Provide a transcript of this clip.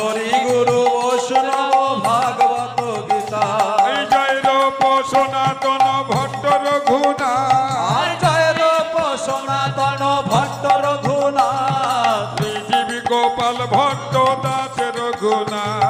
হরি গুরু বৈষ্ণব ভাগবত গীতা। জয় রূপ সনাতন ভট্ট রঘুনাথ, জয় রূপ সনাতন ভট্ট রঘুনাথ, শ্রীজীবী গোপাল ভট্ট দাস রঘুনাথ,